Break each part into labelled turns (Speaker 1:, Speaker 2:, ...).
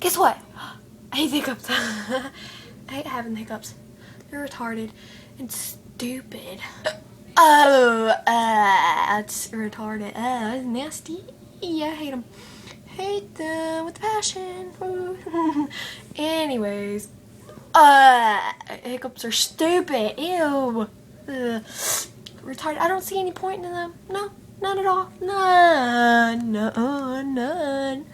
Speaker 1: Guess what? I hate hiccups. I hate having hiccups. They're retarded and stupid. Oh, that's retarded. That's nasty. Yeah, I hate them. Hate them with passion. Anyways, hiccups are stupid. Ew. Retarded. I don't see any point in them. No, none at all. None. None.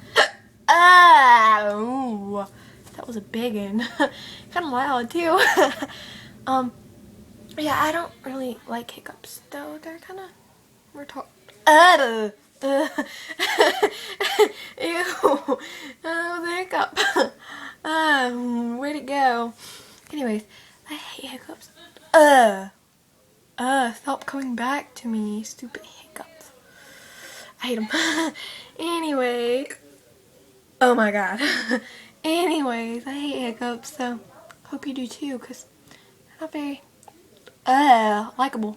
Speaker 1: Oh, that was a big one. Kind of loud too. Yeah, I don't really like hiccups though. They're kind of retarded. Ew. Oh, the hiccup. Where'd it go? Anyways, I hate hiccups. Stop coming back to me, stupid hiccups. I hate them. Anyway. Oh my god. Anyways, I hate hiccups, so hope you do too, because they're not very, likable.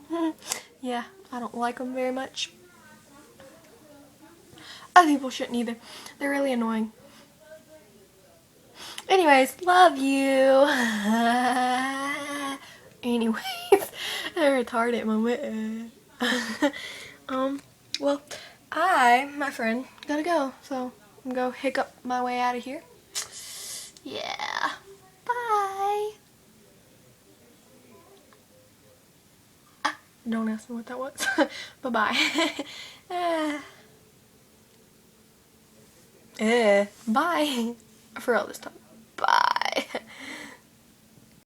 Speaker 1: Yeah, I don't like them very much. Other people shouldn't either. They're really annoying. Anyways, love you. Anyways, I retarded moment. Well, my friend, gotta go, so I'm gonna go hiccup my way out of here. Yeah. Bye. Don't ask me what that was. Bye-bye. Bye. For real this time.